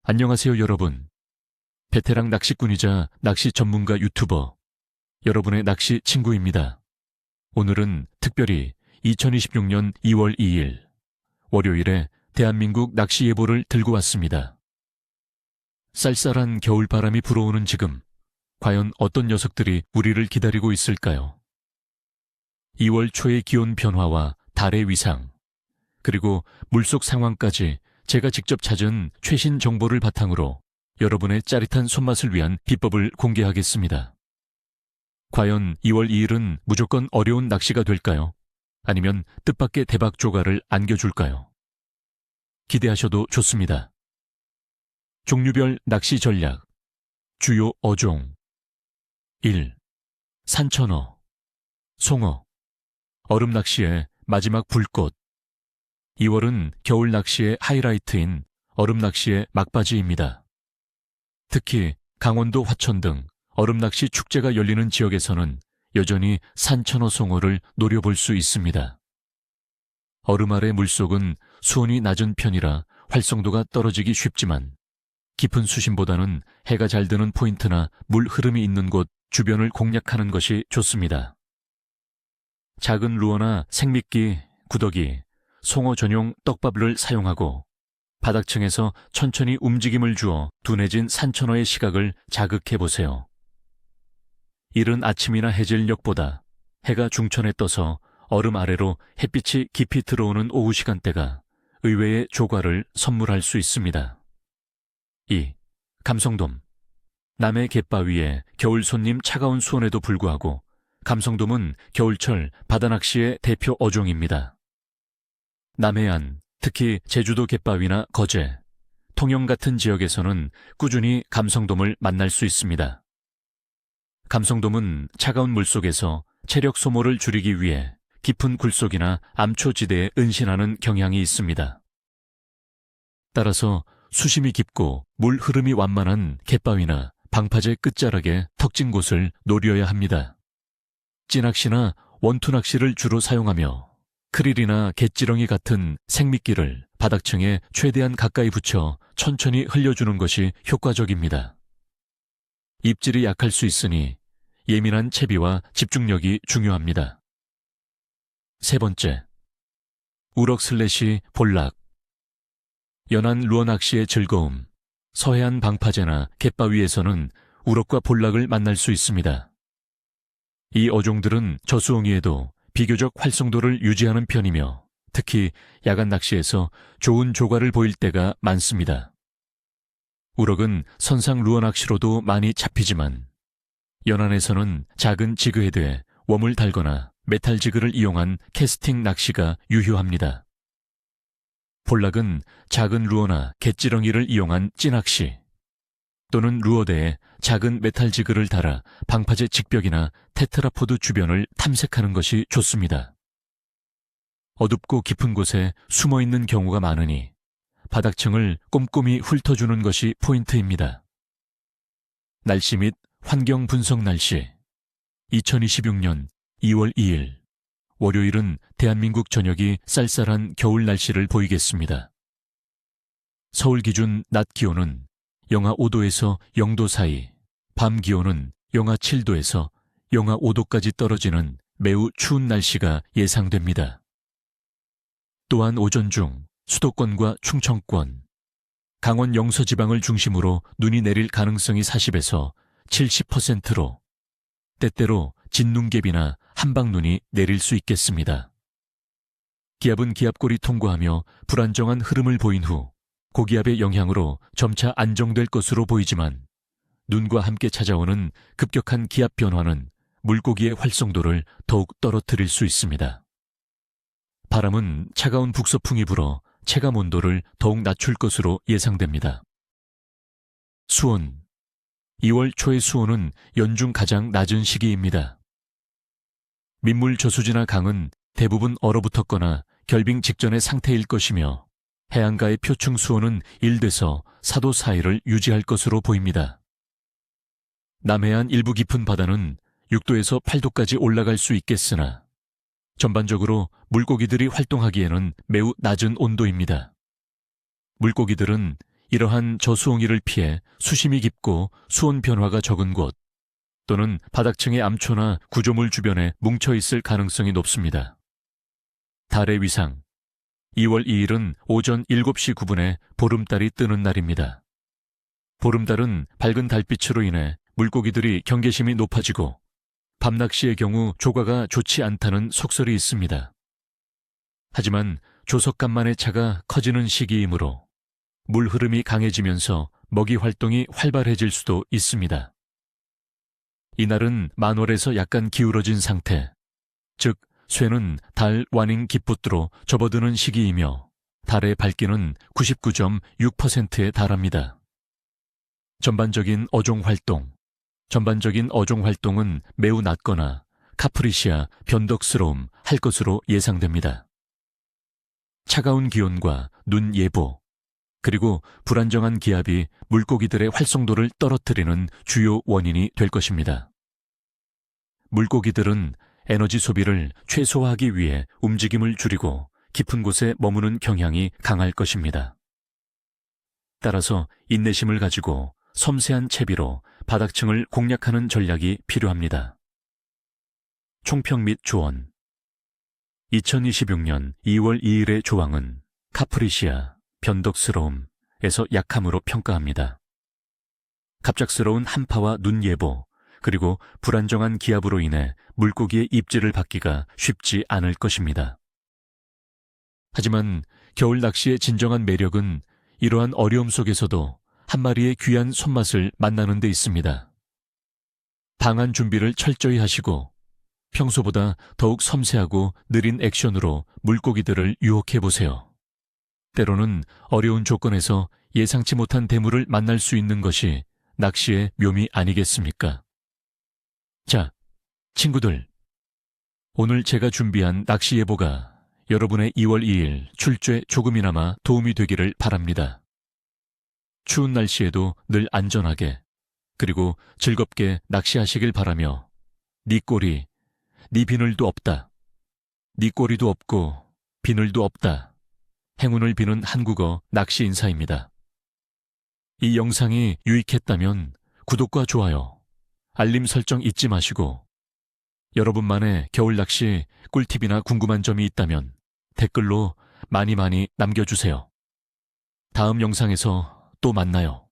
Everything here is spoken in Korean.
안녕하세요, 여러분. 베테랑 낚시꾼이자 낚시 전문가 유튜버, 여러분의 낚시 친구입니다. 오늘은 특별히 2026년 2월 2일, 월요일에 대한민국 낚시 예보를 들고 왔습니다. 쌀쌀한 겨울바람이 불어오는 지금, 과연 어떤 녀석들이 우리를 기다리고 있을까요? 2월 초의 기온 변화와 달의 위상, 그리고 물속 상황까지 제가 직접 찾은 최신 정보를 바탕으로 여러분의 짜릿한 손맛을 위한 비법을 공개하겠습니다. 과연 2월 2일은 무조건 어려운 낚시가 될까요? 아니면 뜻밖의 대박 조가를 안겨줄까요? 기대하셔도 좋습니다. 종류별 낚시 전략, 주요 어종 1. 산천어, 송어, 얼음 낚시의 마지막 불꽃. 2월은 겨울 낚시의 하이라이트인 얼음 낚시의 막바지입니다. 특히 강원도 화천 등 얼음 낚시 축제가 열리는 지역에서는 여전히 산천어 송어를 노려볼 수 있습니다. 얼음 아래 물속은 수온이 낮은 편이라 활성도가 떨어지기 쉽지만 깊은 수심보다는 해가 잘 드는 포인트나 물 흐름이 있는 곳 주변을 공략하는 것이 좋습니다. 작은 루어나 생미끼, 구더기, 송어 전용 떡밥을 사용하고 바닥층에서 천천히 움직임을 주어 둔해진 산천어의 시각을 자극해보세요. 이른 아침이나 해질녘보다 해가 중천에 떠서 얼음 아래로 햇빛이 깊이 들어오는 오후 시간대가 의외의 조과를 선물할 수 있습니다. 2. 감성돔. 남해 갯바위에 겨울 손님 차가운 수온에도 불구하고 감성돔은 겨울철 바다낚시의 대표 어종입니다. 남해안, 특히 제주도 갯바위나 거제, 통영 같은 지역에서는 꾸준히 감성돔을 만날 수 있습니다. 감성돔은 차가운 물속에서 체력 소모를 줄이기 위해 깊은 굴속이나 암초지대에 은신하는 경향이 있습니다. 따라서 수심이 깊고 물 흐름이 완만한 갯바위나 방파제 끝자락에 턱진 곳을 노려야 합니다. 찌낚시나 원투낚시를 주로 사용하며 크릴이나 갯지렁이 같은 생미끼를 바닥층에 최대한 가까이 붙여 천천히 흘려주는 것이 효과적입니다. 입질이 약할 수 있으니 예민한 채비와 집중력이 중요합니다. 3번째, 우럭 슬래시 볼락. 연안 루어 낚시의 즐거움, 서해안 방파제나 갯바위에서는 우럭과 볼락을 만날 수 있습니다. 이 어종들은 저수온위에도 비교적 활성도를 유지하는 편이며 특히 야간 낚시에서 좋은 조과를 보일 때가 많습니다. 우럭은 선상 루어 낚시로도 많이 잡히지만 연안에서는 작은 지그헤드에 웜을 달거나 메탈 지그를 이용한 캐스팅 낚시가 유효합니다. 볼락은 작은 루어나 갯지렁이를 이용한 찌낚시 또는 루어대에 작은 메탈 지그를 달아 방파제 직벽이나 테트라포드 주변을 탐색하는 것이 좋습니다. 어둡고 깊은 곳에 숨어있는 경우가 많으니 바닥층을 꼼꼼히 훑어주는 것이 포인트입니다. 날씨 및 환경 분석 날씨. 2026년 2월 2일 월요일은 대한민국 전역이 쌀쌀한 겨울 날씨를 보이겠습니다. 서울 기준 낮 기온은 영하 5도에서 0도 사이, 밤 기온은 영하 7도에서 영하 5도까지 떨어지는 매우 추운 날씨가 예상됩니다. 또한 오전 중 수도권과 충청권, 강원 영서 지방을 중심으로 눈이 내릴 가능성이 40에서 70%로 때때로 진눈개비나 한방눈이 내릴 수 있겠습니다. 기압은 기압골이 통과하며 불안정한 흐름을 보인 후 고기압의 영향으로 점차 안정될 것으로 보이지만 눈과 함께 찾아오는 급격한 기압 변화는 물고기의 활성도를 더욱 떨어뜨릴 수 있습니다. 바람은 차가운 북서풍이 불어 체감 온도를 더욱 낮출 것으로 예상됩니다. 수온. 2월 초의 수온은 연중 가장 낮은 시기입니다. 민물 저수지나 강은 대부분 얼어붙었거나 결빙 직전의 상태일 것이며 해안가의 표층 수온은 1도에서 4도 사이를 유지할 것으로 보입니다. 남해안 일부 깊은 바다는 6도에서 8도까지 올라갈 수 있겠으나 전반적으로 물고기들이 활동하기에는 매우 낮은 온도입니다. 물고기들은 이러한 저수옹이를 피해 수심이 깊고 수온 변화가 적은 곳 또는 바닥층의 암초나 구조물 주변에 뭉쳐있을 가능성이 높습니다. 달의 위상 2월 2일은 오전 7시 9분에 보름달이 뜨는 날입니다. 보름달은 밝은 달빛으로 인해 물고기들이 경계심이 높아지고 밤낚시의 경우 조과가 좋지 않다는 속설이 있습니다. 하지만 조석간만의 차가 커지는 시기이므로 물 흐름이 강해지면서 먹이 활동이 활발해질 수도 있습니다. 이날은 만월에서 약간 기울어진 상태, 즉 쇠는 달 와닝 기쁘트로 접어드는 시기이며 달의 밝기는 99.6%에 달합니다. 전반적인 어종 활동은 매우 낮거나 카프리시아, 변덕스러움 할 것으로 예상됩니다. 차가운 기온과 눈 예보, 그리고 불안정한 기압이 물고기들의 활성도를 떨어뜨리는 주요 원인이 될 것입니다. 물고기들은 에너지 소비를 최소화하기 위해 움직임을 줄이고 깊은 곳에 머무는 경향이 강할 것입니다. 따라서 인내심을 가지고 섬세한 채비로 바닥층을 공략하는 전략이 필요합니다. 총평 및 조언 2026년 2월 2일의 조항은 카프리시아, 변덕스러움에서 약함으로 평가합니다. 갑작스러운 한파와 눈 예보, 그리고 불안정한 기압으로 인해 물고기의 입질을 받기가 쉽지 않을 것입니다. 하지만 겨울 낚시의 진정한 매력은 이러한 어려움 속에서도 한 마리의 귀한 손맛을 만나는 데 있습니다. 방한 준비를 철저히 하시고 평소보다 더욱 섬세하고 느린 액션으로 물고기들을 유혹해보세요. 때로는 어려운 조건에서 예상치 못한 대물을 만날 수 있는 것이 낚시의 묘미 아니겠습니까? 자, 친구들. 오늘 제가 준비한 낚시 예보가 여러분의 2월 2일 출조에 조금이나마 도움이 되기를 바랍니다. 추운 날씨에도 늘 안전하게 그리고 즐겁게 낚시하시길 바라며 네 꼬리, 네 비늘도 없다. 네 꼬리도 없고 비늘도 없다. 행운을 비는 한국어 낚시 인사입니다. 이 영상이 유익했다면 구독과 좋아요, 알림 설정 잊지 마시고 여러분만의 겨울 낚시 꿀팁이나 궁금한 점이 있다면 댓글로 많이 남겨주세요. 다음 영상에서 또 만나요.